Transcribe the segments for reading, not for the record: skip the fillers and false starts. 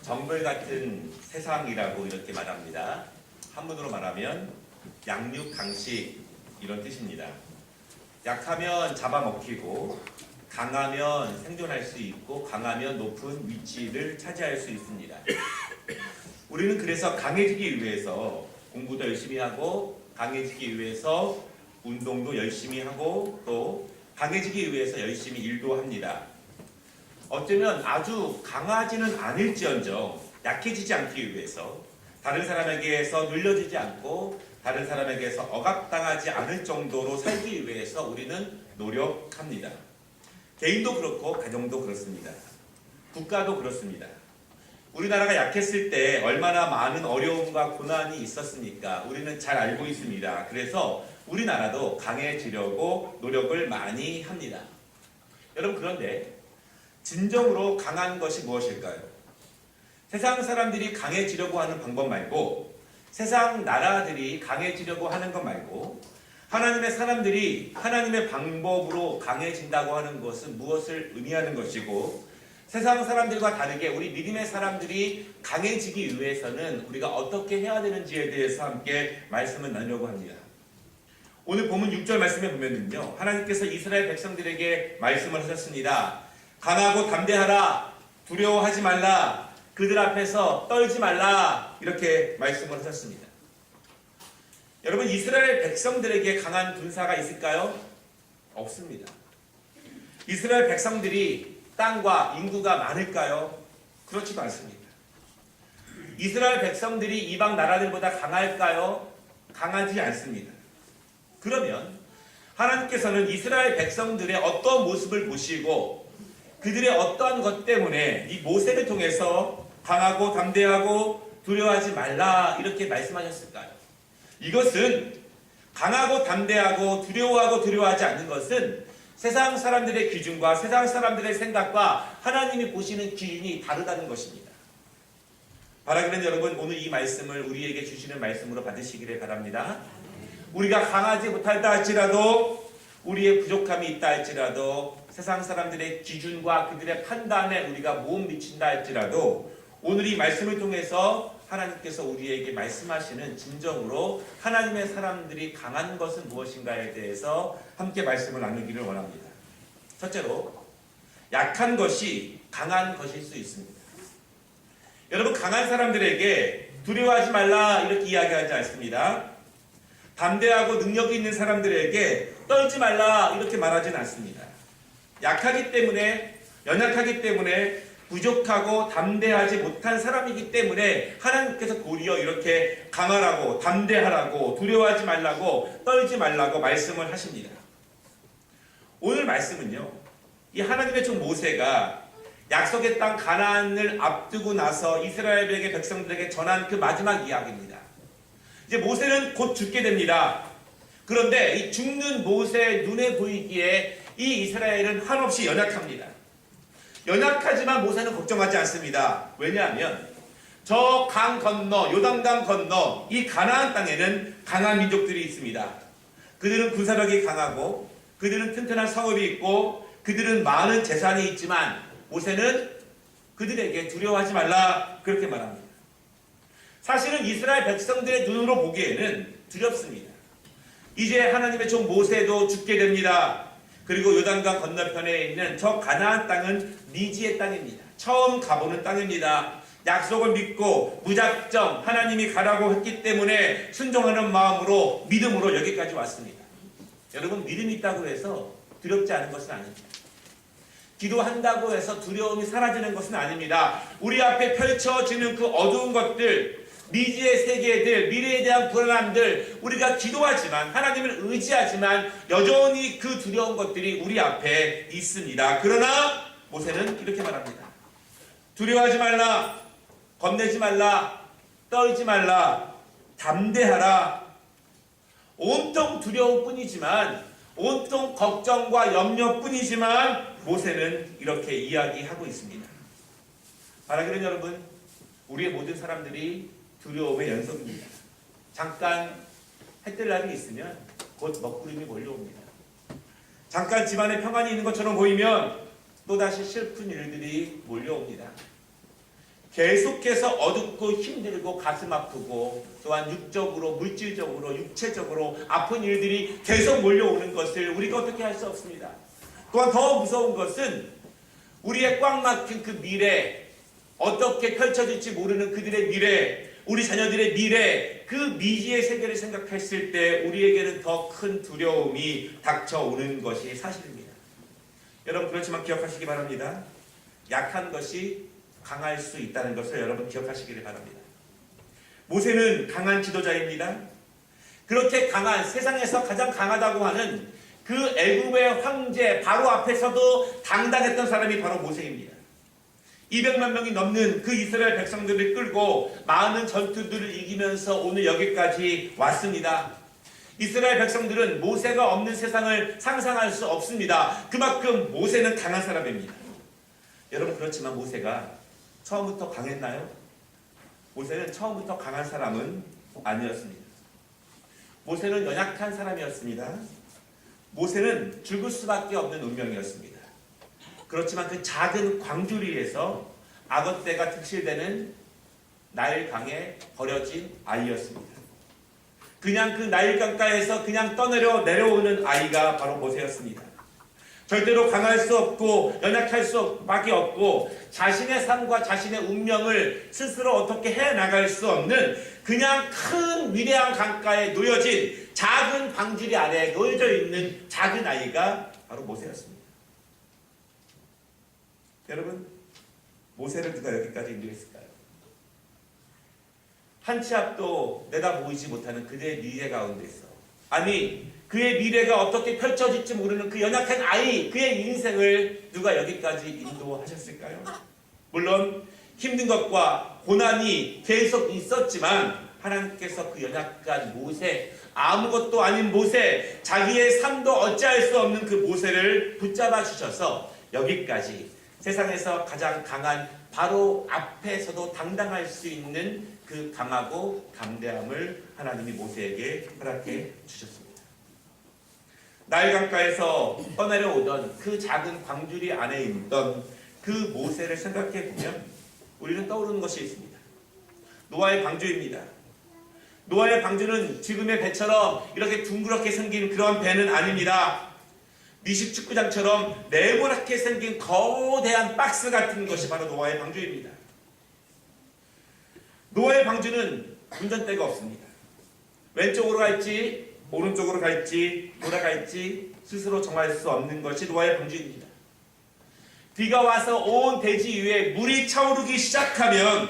정글 같은 세상이라고 이렇게 말합니다. 한문으로 말하면 양육 강식 이런 뜻입니다. 약하면 잡아먹히고 강하면 생존할 수 있고 강하면 높은 위치를 차지할 수 있습니다. 우리는 그래서 강해지기 위해서 공부도 열심히 하고 강해지기 위해서 운동도 열심히 하고 또 강해지기 위해서 열심히 일도 합니다. 어쩌면 아주 강하지는 않을지언정 약해지지 않기 위해서 다른 사람에게서 눌려지지 않고 다른 사람에게서 억압당하지 않을 정도로 살기 위해서 우리는 노력합니다. 개인도 그렇고 가정도 그렇습니다. 국가도 그렇습니다. 우리나라가 약했을 때 얼마나 많은 어려움과 고난이 있었습니까? 우리는 잘 알고 있습니다. 그래서 우리나라도 강해지려고 노력을 많이 합니다. 여러분, 그런데 진정으로 강한 것이 무엇일까요? 세상 사람들이 강해지려고 하는 방법 말고 세상 나라들이 강해지려고 하는 것 말고 하나님의 사람들이 하나님의 방법으로 강해진다고 하는 것은 무엇을 의미하는 것이고 세상 사람들과 다르게 우리 믿음의 사람들이 강해지기 위해서는 우리가 어떻게 해야 되는지에 대해서 함께 말씀을 나누려고 합니다. 오늘 본문 6절 말씀에 보면요, 하나님께서 이스라엘 백성들에게 말씀을 하셨습니다. 강하고 담대하라, 두려워하지 말라, 그들 앞에서 떨지 말라, 이렇게 말씀을 하셨습니다. 여러분, 이스라엘 백성들에게 강한 군사가 있을까요? 없습니다. 이스라엘 백성들이 땅과 인구가 많을까요? 그렇지도 않습니다. 이스라엘 백성들이 이방 나라들보다 강할까요? 강하지 않습니다. 그러면 하나님께서는 이스라엘 백성들의 어떤 모습을 보시고 그들의 어떠한 것 때문에 이 모세를 통해서 강하고 담대하고 두려워하지 말라 이렇게 말씀하셨을까요? 이것은 강하고 담대하고 두려워하지 않는 것은 세상 사람들의 기준과 세상 사람들의 생각과 하나님이 보시는 기준이 다르다는 것입니다. 바라기는 여러분, 오늘 이 말씀을 우리에게 주시는 말씀으로 받으시기를 바랍니다. 우리가 강하지 못하다 할지라도 우리의 부족함이 있다 할지라도 세상 사람들의 기준과 그들의 판단에 우리가 못 미친다 할지라도 오늘 이 말씀을 통해서 하나님께서 우리에게 말씀하시는 진정으로 하나님의 사람들이 강한 것은 무엇인가에 대해서 함께 말씀을 나누기를 원합니다. 첫째로, 약한 것이 강한 것일 수 있습니다. 여러분, 강한 사람들에게 두려워하지 말라 이렇게 이야기하지 않습니다. 담대하고 능력이 있는 사람들에게 떨지 말라 이렇게 말하지는 않습니다. 약하기 때문에, 연약하기 때문에 부족하고 담대하지 못한 사람이기 때문에 하나님께서 도리어 이렇게 강하라고, 담대하라고, 두려워하지 말라고, 떨지 말라고 말씀을 하십니다. 오늘 말씀은요, 이 하나님의 종 모세가 약속의 땅 가나안을 앞두고 나서 이스라엘에게 백성들에게 전한 그 마지막 이야기입니다. 이제 모세는 곧 죽게 됩니다. 그런데 이 죽는 모세의 눈에 보이기에 이 이스라엘은 한없이 연약합니다. 연약하지만 모세는 걱정하지 않습니다. 왜냐하면 저 강 건너, 요단강 건너 이 가나안 땅에는 강한 민족들이 있습니다. 그들은 군사력이 강하고 그들은 튼튼한 성읍이 있고 그들은 많은 재산이 있지만 모세는 그들에게 두려워하지 말라 그렇게 말합니다. 사실은 이스라엘 백성들의 눈으로 보기에는 두렵습니다. 이제 하나님의 종 모세도 죽게 됩니다. 그리고 요단강 건너편에 있는 저 가나안 땅은 미지의 땅입니다. 처음 가보는 땅입니다. 약속을 믿고 무작정 하나님이 가라고 했기 때문에 순종하는 마음으로 믿음으로 여기까지 왔습니다. 여러분, 믿음이 있다고 해서 두렵지 않은 것은 아닙니다. 기도한다고 해서 두려움이 사라지는 것은 아닙니다. 우리 앞에 펼쳐지는 그 어두운 것들, 미지의 세계들, 미래에 대한 불안함들, 우리가 기도하지만 하나님을 의지하지만 여전히 그 두려운 것들이 우리 앞에 있습니다. 그러나 모세는 이렇게 말합니다. 두려워하지 말라, 겁내지 말라, 떨지 말라, 담대하라. 온통 두려움뿐이지만 온통 걱정과 염려뿐이지만 모세는 이렇게 이야기하고 있습니다. 바라기는 여러분, 우리의 모든 사람들이 두려움의 연속입니다. 잠깐 해뜰 날이 있으면 곧 먹구름이 몰려옵니다. 잠깐 집안에 평안이 있는 것처럼 보이면 또다시 슬픈 일들이 몰려옵니다. 계속해서 어둡고 힘들고 가슴 아프고 또한 육적으로 물질적으로 육체적으로 아픈 일들이 계속 몰려오는 것을 우리가 어떻게 할 수 없습니다. 또한 더 무서운 것은 우리의 꽉 막힌 그 미래, 어떻게 펼쳐질지 모르는 그들의 미래, 우리 자녀들의 미래, 그 미지의 세계를 생각했을 때 우리에게는 더 큰 두려움이 닥쳐오는 것이 사실입니다. 여러분, 그렇지만 기억하시기 바랍니다. 약한 것이 강할 수 있다는 것을 여러분 기억하시기를 바랍니다. 모세는 강한 지도자입니다. 그렇게 강한, 세상에서 가장 강하다고 하는 그 애굽의 황제 바로 앞에서도 당당했던 사람이 바로 모세입니다. 200만 명이 넘는 그 이스라엘 백성들을 끌고 많은 전투들을 이기면서 오늘 여기까지 왔습니다. 이스라엘 백성들은 모세가 없는 세상을 상상할 수 없습니다. 그만큼 모세는 강한 사람입니다. 여러분, 그렇지만 모세가 처음부터 강했나요? 모세는 처음부터 강한 사람은 아니었습니다. 모세는 연약한 사람이었습니다. 모세는 죽을 수밖에 없는 운명이었습니다. 그렇지만 그 작은 광주리에서 악어떼가 득실되는 나일강에 버려진 아이였습니다. 그냥 그 나일강가에서 그냥 내려오는 아이가 바로 모세였습니다. 절대로 강할 수 없고 연약할 수밖에 없고 자신의 삶과 자신의 운명을 스스로 어떻게 해나갈 수 없는 그냥 큰 위대한 강가에 놓여진 작은 방주리 아래에 놓여져 있는 작은 아이가 바로 모세였습니다. 여러분, 모세를 누가 여기까지 인도했을까요? 한 치 앞도 내다보이지 못하는 그대의 미래 가운데서, 아니 그의 미래가 어떻게 펼쳐질지 모르는 그 연약한 아이, 그의 인생을 누가 여기까지 인도하셨을까요? 물론 힘든 것과 고난이 계속 있었지만 하나님께서 그 연약한 모세, 아무것도 아닌 모세, 자기의 삶도 어찌할 수 없는 그 모세를 붙잡아 주셔서 여기까지 세상에서 가장 강한 바로 앞에서도 당당할 수 있는 그 강하고 담대함을 하나님이 모세에게 허락해 주셨습니다. 나일강가에서 떠내려오던 그 작은 광주리 안에 있던 그 모세를 생각해 보면 우리는 떠오르는 것이 있습니다. 노아의 방주입니다. 노아의 방주는 지금의 배처럼 이렇게 둥그렇게 생긴 그런 배는 아닙니다. 미식축구장처럼 네모나게 생긴 거대한 박스 같은 것이 바로 노아의 방주입니다. 노아의 방주는 운전대가 없습니다. 왼쪽으로 갈지 오른쪽으로 갈지 돌아갈지 스스로 정할 수 없는 것이 노아의 방주입니다. 비가 와서 온 대지 위에 물이 차오르기 시작하면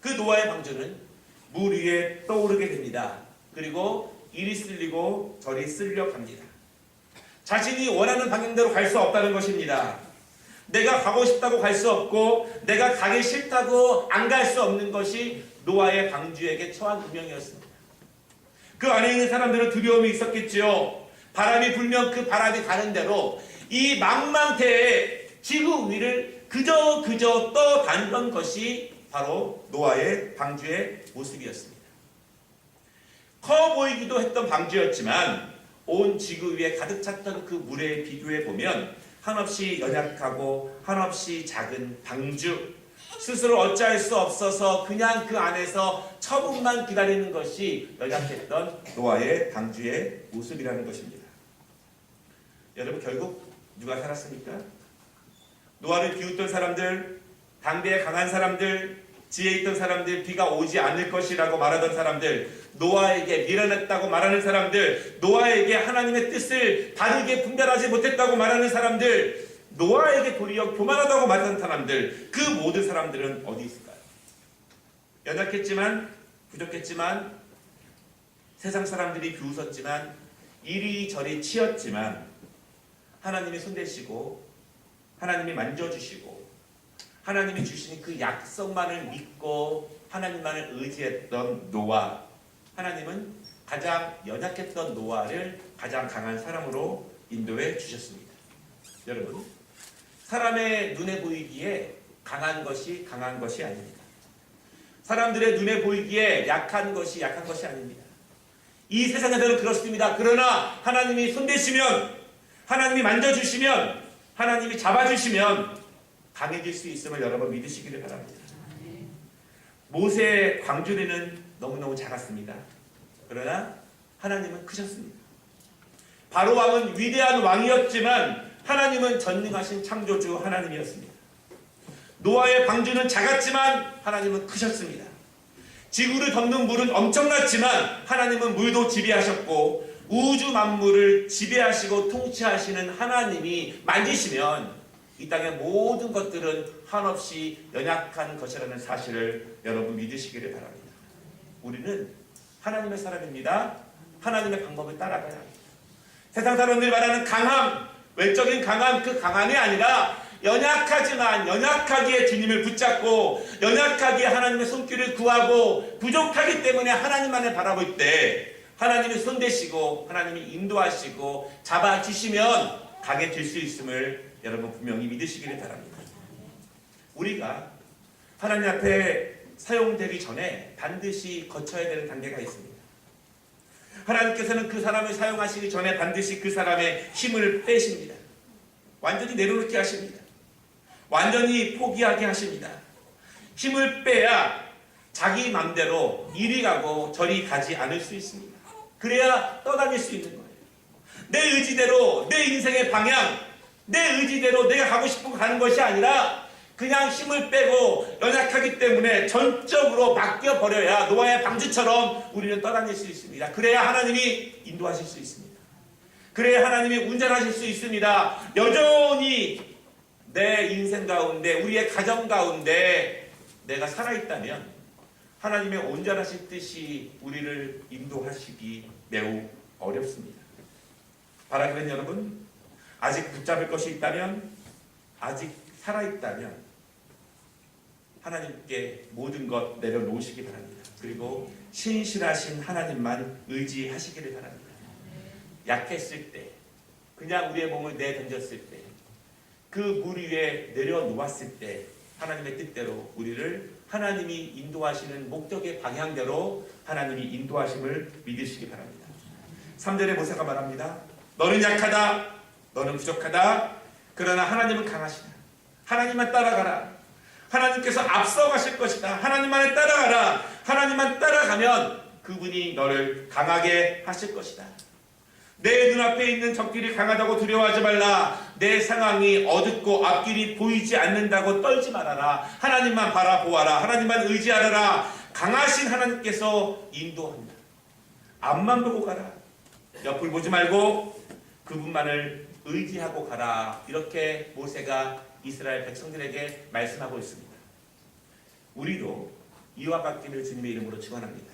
그 노아의 방주는 물 위에 떠오르게 됩니다. 그리고 이리 쓸리고 저리 쓸려갑니다. 자신이 원하는 방향대로 갈 수 없다는 것입니다. 내가 가고 싶다고 갈 수 없고 내가 가기 싫다고 안 갈 수 없는 것이 노아의 방주에게 처한 운명이었습니다. 그 안에 있는 사람들은 두려움이 있었겠지요. 바람이 불면 그 바람이 가는 대로 이 망망대해 지구 위를 그저 떠다니던 것이 바로 노아의 방주의 모습이었습니다. 커 보이기도 했던 방주였지만 온 지구 위에 가득 찼던 그 물에 비교해 보면 한없이 연약하고 한없이 작은 방주, 스스로 어찌할 수 없어서 그냥 그 안에서 처분만 기다리는 것이 연약했던 노아의 방주의 모습이라는 것입니다. 여러분, 결국 누가 살았습니까? 노아를 비웃던 사람들, 당대에 강한 사람들, 지혜 있던 사람들, 비가 오지 않을 것이라고 말하던 사람들, 노아에게 미련했다고 말하는 사람들, 노아에게 하나님의 뜻을 바르게 분별하지 못했다고 말하는 사람들, 노아에게 도리어 교만하다고 말하는 사람들, 그 모든 사람들은 어디 있을까요? 연약했지만, 부족했지만, 세상 사람들이 비웃었지만, 이리저리 치였지만 하나님이 손대시고 하나님이 만져주시고 하나님이 주신 그 약속만을 믿고 하나님만을 의지했던 노아, 하나님은 가장 연약했던 노아를 가장 강한 사람으로 인도해 주셨습니다. 여러분, 사람의 눈에 보이기에 강한 것이 아닙니다. 사람들의 눈에 보이기에 약한 것이 아닙니다. 이 세상에서는 그렇습니다. 그러나 하나님이 손대시면, 하나님이 만져주시면, 하나님이 잡아주시면 강해질 수 있음을 여러분 믿으시기를 바랍니다. 모세의 광주리는 너무너무 작았습니다. 그러나 하나님은 크셨습니다. 바로 왕은 위대한 왕이었지만 하나님은 전능하신 창조주 하나님이었습니다. 노아의 방주는 작았지만 하나님은 크셨습니다. 지구를 덮는 물은 엄청났지만 하나님은 물도 지배하셨고 우주 만물을 지배하시고 통치하시는 하나님이 만지시면 이 땅의 모든 것들은 한없이 연약한 것이라는 사실을 여러분 믿으시기를 바랍니다. 우리는 하나님의 사람입니다. 하나님의 방법을 따라가야 합니다. 세상 사람들이 말하는 강함, 외적인 강함, 그 강함이 아니라 연약하지만 연약하기에 주님을 붙잡고 연약하기에 하나님의 손길을 구하고 부족하기 때문에 하나님만을 바라볼 때 하나님이 손대시고 하나님이 인도하시고 잡아주시면 강해질 수 있음을 여러분 분명히 믿으시기를 바랍니다. 우리가 하나님 앞에 사용되기 전에 반드시 거쳐야 되는 단계가 있습니다. 하나님께서는 그 사람을 사용하시기 전에 반드시 그 사람의 힘을 빼십니다. 완전히 내려놓게 하십니다. 완전히 포기하게 하십니다. 힘을 빼야 자기 맘대로 이리 가고 저리 가지 않을 수 있습니다. 그래야 떠다닐 수 있는 거예요. 내 의지대로 내 인생의 방향, 내 의지대로 내가 가고 싶은 가는 것이 아니라 그냥 힘을 빼고 연약하기 때문에 전적으로 맡겨버려야 노아의 방주처럼 우리는 떠다닐 수 있습니다. 그래야 하나님이 인도하실 수 있습니다. 그래야 하나님이 운전하실 수 있습니다. 여전히 내 인생 가운데 우리의 가정 가운데 내가 살아있다면 하나님의 온전하실 뜻이 우리를 인도하시기 매우 어렵습니다. 바라기는 여러분 아직 붙잡을 것이 있다면 아직 살아있다면 하나님께 모든 것 내려놓으시기 바랍니다. 그리고 신실하신 하나님만 의지하시기를 바랍니다. 약했을 때 그냥 우리의 몸을 내던졌을 때 그 물 위에 내려놓았을 때 하나님의 뜻대로 우리를 하나님이 인도하시는 목적의 방향대로 하나님이 인도하심을 믿으시기 바랍니다. 3절에 모세가 말합니다. 너는 약하다. 너는 부족하다. 그러나 하나님은 강하시다. 하나님만 따라가라. 하나님께서 앞서가실 것이다. 하나님만을 따라가라. 하나님만 따라가면 그분이 너를 강하게 하실 것이다. 내 눈앞에 있는 적들이 강하다고 두려워하지 말라. 내 상황이 어둡고 앞길이 보이지 않는다고 떨지 말아라. 하나님만 바라보아라. 하나님만 의지하라. 강하신 하나님께서 인도합니다. 앞만 보고 가라. 옆을 보지 말고 그분만을 의지하고 가라. 이렇게 모세가 이스라엘 백성들에게 말씀하고 있습니다. 우리도 이와 같기를 주님의 이름으로 축원합니다.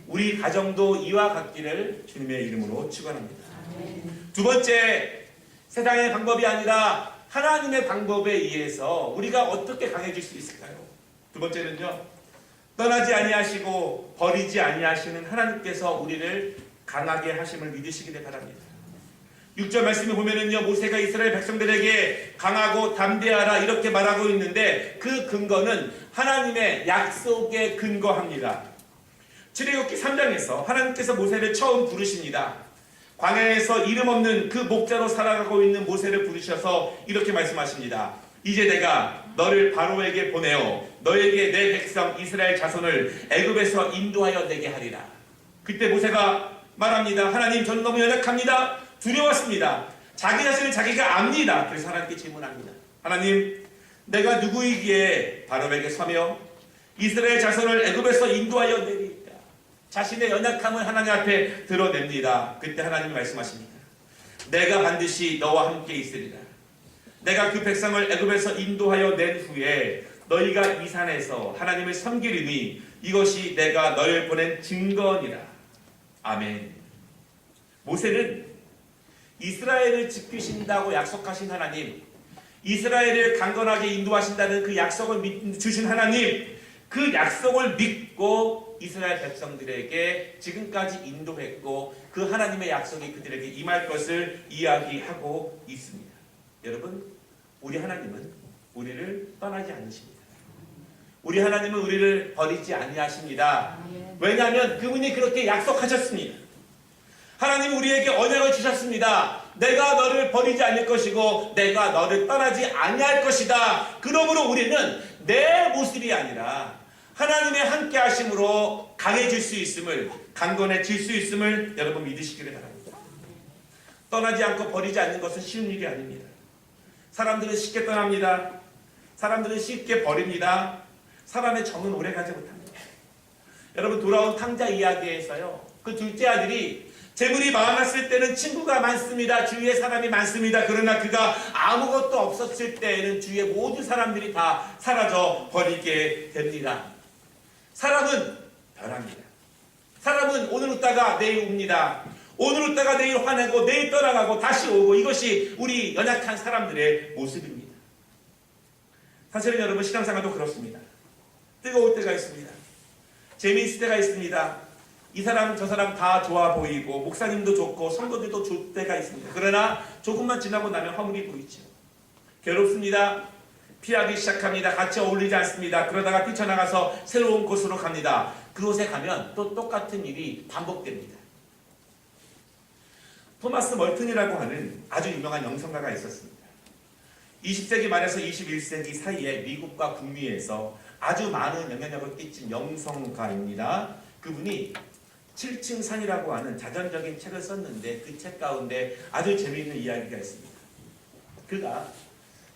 우리 가정도 이와 같기를 주님의 이름으로 축원합니다. 두 번째, 세상의 방법이 아니라 하나님의 방법에 의해서 우리가 어떻게 강해질 수 있을까요? 두 번째는요, 떠나지 아니하시고 버리지 아니하시는 하나님께서 우리를 강하게 하심을 믿으시기를 바랍니다. 6절 말씀에 보면은요, 모세가 이스라엘 백성들에게 강하고 담대하라 이렇게 말하고 있는데 그 근거는 하나님의 약속에 근거합니다. 출애굽기 3장에서 하나님께서 모세를 처음 부르십니다. 광야에서 이름 없는 그 목자로 살아가고 있는 모세를 부르셔서 이렇게 말씀하십니다. 이제 내가 너를 바로에게 보내어 너에게 내 백성 이스라엘 자손을 애굽에서 인도하여 내게 하리라. 그때 모세가 말합니다. 하나님, 저는 너무 연약합니다. 두려웠습니다. 자기 자신을 자기가 압니다. 그래서 하나님께 질문합니다. 하나님, 내가 누구이기에 바로에게 서며 이스라엘 자손을 애굽에서 인도하여 내리까? 자신의 연약함을 하나님 앞에 드러냅니다. 그때 하나님이 말씀하십니다. 내가 반드시 너와 함께 있으리라. 내가 그 백성을 애굽에서 인도하여 낸 후에 너희가 이 산에서 하나님을 섬기리니 이것이 내가 너를 보낸 증거니라. 아멘. 모세는 이스라엘을 지키신다고 약속하신 하나님, 이스라엘을 강건하게 인도하신다는 그 약속을 주신 하나님, 그 약속을 믿고 이스라엘 백성들에게 지금까지 인도했고 그 하나님의 약속이 그들에게 임할 것을 이야기하고 있습니다. 여러분, 우리 하나님은 우리를 떠나지 않으십니다. 우리 하나님은 우리를 버리지 아니하십니다. 왜냐하면 그분이 그렇게 약속하셨습니다. 하나님은 우리에게 언약을 주셨습니다. 내가 너를 버리지 않을 것이고 내가 너를 떠나지 아니할 것이다. 그러므로 우리는 내 모습이 아니라 하나님의 함께 하심으로 강해질 수 있음을, 강건해질 수 있음을 여러분 믿으시기를 바랍니다. 떠나지 않고 버리지 않는 것은 쉬운 일이 아닙니다. 사람들은 쉽게 떠납니다. 사람들은 쉽게 버립니다. 사람의 정은 오래가지 못합니다. 여러분, 돌아온 탕자 이야기에서요, 그 둘째 아들이 재물이 많았을 때는 친구가 많습니다. 주위에 사람이 많습니다. 그러나 그가 아무것도 없었을 때에는 주위의 모든 사람들이 다 사라져 버리게 됩니다. 사람은 변합니다. 사람은 오늘 웃다가 내일 웁니다. 오늘 웃다가 내일 화내고 내일 떠나가고 다시 오고, 이것이 우리 연약한 사람들의 모습입니다. 사실은 여러분, 신앙생활도 그렇습니다. 뜨거울 때가 있습니다. 재미있을 때가 있습니다. 이 사람 저 사람 다 좋아 보이고 목사님도 좋고 성도들도 좋을 때가 있습니다. 그러나 조금만 지나고 나면 화물이 보이죠. 괴롭습니다. 피하기 시작합니다. 같이 어울리지 않습니다. 그러다가 뛰쳐나가서 새로운 곳으로 갑니다. 그곳에 가면 또 똑같은 일이 반복됩니다. 토마스 멀튼이라고 하는 아주 유명한 영성가가 있었습니다. 20세기 말에서 21세기 사이에 미국과 북미에서 아주 많은 영향력을 끼친 영성가입니다. 그분이 7층 산이라고 하는 자전적인 책을 썼는데 그 책 가운데 아주 재미있는 이야기가 있습니다. 그가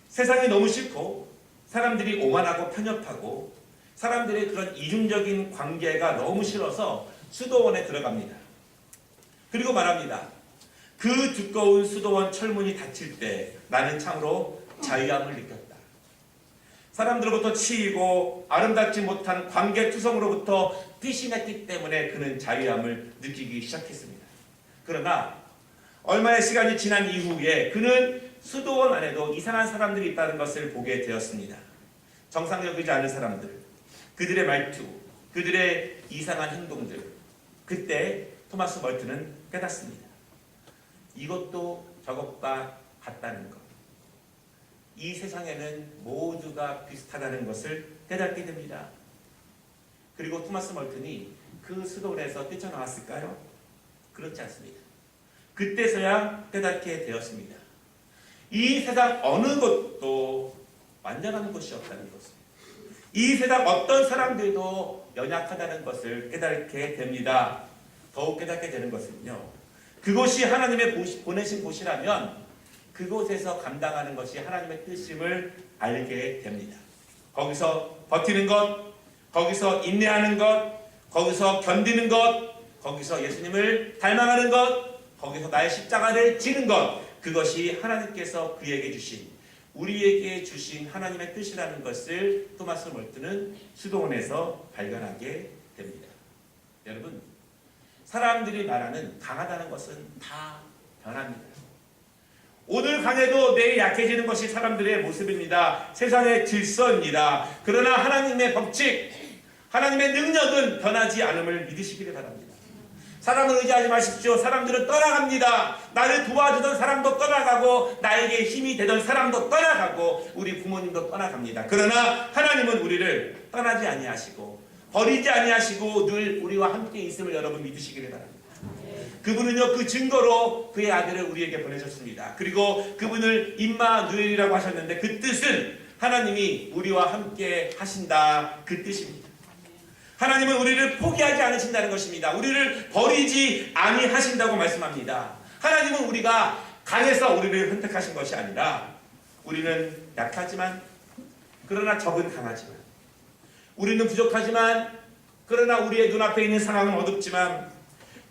세상이 너무 싫고 사람들이 오만하고 편협하고 사람들의 그런 이중적인 관계가 너무 싫어서 수도원에 들어갑니다. 그리고 말합니다. 그 두꺼운 수도원 철문이 닫힐 때 나는 참으로 자유함을 느꼈다. 사람들로부터 치이고 아름답지 못한 관계투성으로부터 피신했기 때문에 그는 자유함을 느끼기 시작했습니다. 그러나 얼마의 시간이 지난 이후에 그는 수도원 안에도 이상한 사람들이 있다는 것을 보게 되었습니다. 정상적이지 않은 사람들, 그들의 말투, 그들의 이상한 행동들. 그때 토마스 멀튼은 깨닫습니다. 이것도 저것과 같다는 것. 이 세상에는 모두가 비슷하다는 것을 깨닫게 됩니다. 그리고 토마스 멀튼이 그 수도원에서 뛰쳐나왔을까요? 그렇지 않습니다. 그때서야 깨닫게 되었습니다. 이 세상 어느 것도 완전한 것이 없다는 것을, 이 세상 어떤 사람들도 연약하다는 것을 깨닫게 됩니다. 더욱 깨닫게 되는 것은요, 그곳이 하나님의 보내신 곳이라면 그곳에서 감당하는 것이 하나님의 뜻임을 알게 됩니다. 거기서 버티는 것, 거기서 인내하는 것, 거기서 견디는 것, 거기서 예수님을 닮아가는 것, 거기서 나의 십자가를 지는 것, 그것이 하나님께서 그에게 주신, 우리에게 주신 하나님의 뜻이라는 것을 토마스 멀튼은 수도원에서 발견하게 됩니다. 여러분, 사람들이 말하는 강하다는 것은 다 변합니다. 오늘 강해도 내일 약해지는 것이 사람들의 모습입니다. 세상의 질서입니다. 그러나 하나님의 법칙, 하나님의 능력은 변하지 않음을 믿으시기를 바랍니다. 사람을 의지하지 마십시오. 사람들은 떠나갑니다. 나를 도와주던 사람도 떠나가고 나에게 힘이 되던 사람도 떠나가고 우리 부모님도 떠나갑니다. 그러나 하나님은 우리를 떠나지 아니하시고 버리지 아니하시고 늘 우리와 함께 있음을 여러분 믿으시기를 바랍니다. 그분은요, 그 증거로 그의 아들을 우리에게 보내셨습니다. 그리고 그분을 임마누엘이라고 하셨는데 그 뜻은 하나님이 우리와 함께 하신다, 그 뜻입니다. 하나님은 우리를 포기하지 않으신다는 것입니다. 우리를 버리지 아니하신다고 말씀합니다. 하나님은 우리가 강해서 우리를 선택하신 것이 아니라 우리는 약하지만, 그러나 적은 강하지만, 우리는 부족하지만, 그러나 우리의 눈앞에 있는 상황은 어둡지만,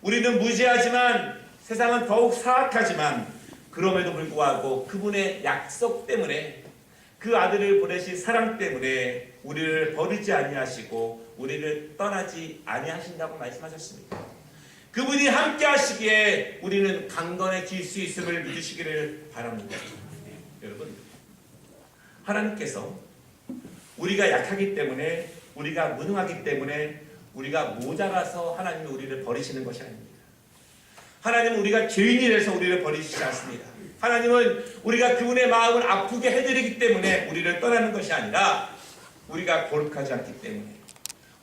우리는 무지하지만 세상은 더욱 사악하지만, 그럼에도 불구하고 그분의 약속 때문에, 그 아들을 보내신 사랑 때문에 우리를 버리지 아니하시고 우리를 떠나지 아니하신다고 말씀하셨습니다. 그분이 함께 하시기에 우리는 강건해질 수 있음을 믿으시기를 바랍니다. 여러분, 하나님께서 우리가 약하기 때문에, 우리가 무능하기 때문에, 우리가 모자라서 하나님이 우리를 버리시는 것이 아닙니다. 하나님은 우리가 죄인이라서 우리를 버리시지 않습니다. 하나님은 우리가 그분의 마음을 아프게 해드리기 때문에 우리를 떠나는 것이 아니라, 우리가 거룩하지 않기 때문에,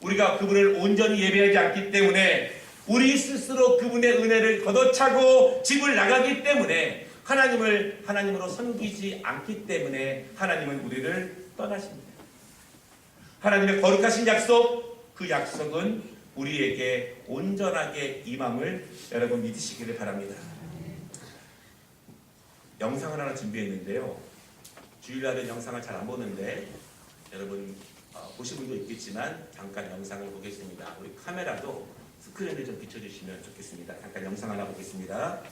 우리가 그분을 온전히 예배하지 않기 때문에, 우리 스스로 그분의 은혜를 걷어차고 집을 나가기 때문에, 하나님을 하나님으로 섬기지 않기 때문에 하나님은 우리를 떠나십니다. 하나님의 거룩하신 약속, 그 약속은 우리에게 온전하게 임함을 여러분 믿으시기를 바랍니다. 영상을 하나 준비했는데요. 주일날은 영상을 잘 안 보는데 여러분 보신 분도 있겠지만 잠깐 영상을 보겠습니다. 우리 카메라도 스크린을 좀 비춰주시면 좋겠습니다. 잠깐 영상 하나 보겠습니다.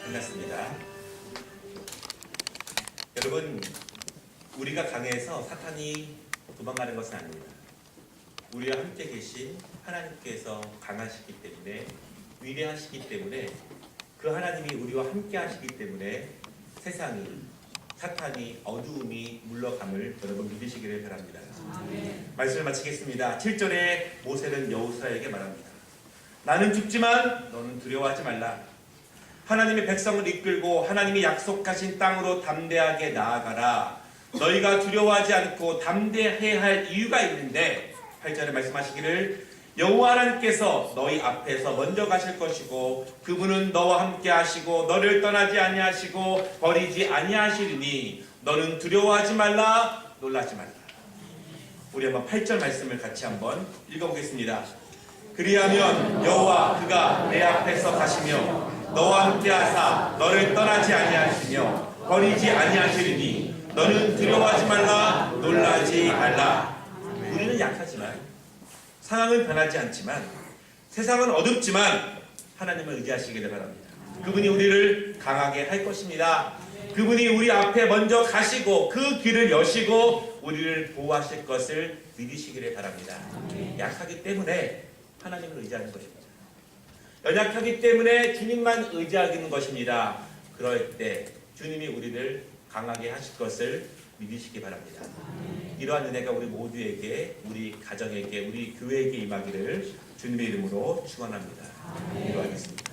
끝났습니다. 여러분, 우리가 강해서 사탄이 도망가는 것은 아닙니다. 우리와 함께 계신 하나님께서 강하시기 때문에, 위대하시기 때문에, 그 하나님이 우리와 함께 하시기 때문에 세상이, 사탄이, 어두움이 물러감을 여러분 믿으시기를 바랍니다. 아멘. 말씀을 마치겠습니다. 7절에 모세는 여호수아에게 말합니다. 나는 죽지만 너는 두려워하지 말라. 하나님의 백성을 이끌고 하나님이 약속하신 땅으로 담대하게 나아가라. 너희가 두려워하지 않고 담대해야 할 이유가 있는데 8절에 말씀하시기를 여호와 하나님께서 너희 앞에서 먼저 가실 것이고 그분은 너와 함께 하시고 너를 떠나지 아니하시고 버리지 아니하시리니 너는 두려워하지 말라 놀라지 말라. 우리 한번 8절 말씀을 같이 한번 읽어보겠습니다. 그리하면 여호와 그가 내 앞에서 가시며 너와 함께하사 너를 떠나지 아니하시며 버리지 아니하시리니 너는 두려워하지 말라 놀라지 말라. 우리는 약하지만 상황은 변하지 않지만 세상은 어둡지만 하나님을 의지하시기를 바랍니다. 그분이 우리를 강하게 할 것입니다. 그분이 우리 앞에 먼저 가시고 그 길을 여시고 우리를 보호하실 것을 믿으시기를 바랍니다. 약하기 때문에 하나님을 의지하는 것입니다. 연약하기 때문에 주님만 의지하는 것입니다. 그럴 때 주님이 우리를 강하게 하실 것을 믿으시기 바랍니다. 이러한 은혜가 우리 모두에게, 우리 가정에게, 우리 교회에게 임하기를 주님의 이름으로 축원합니다. 기도하겠습니다.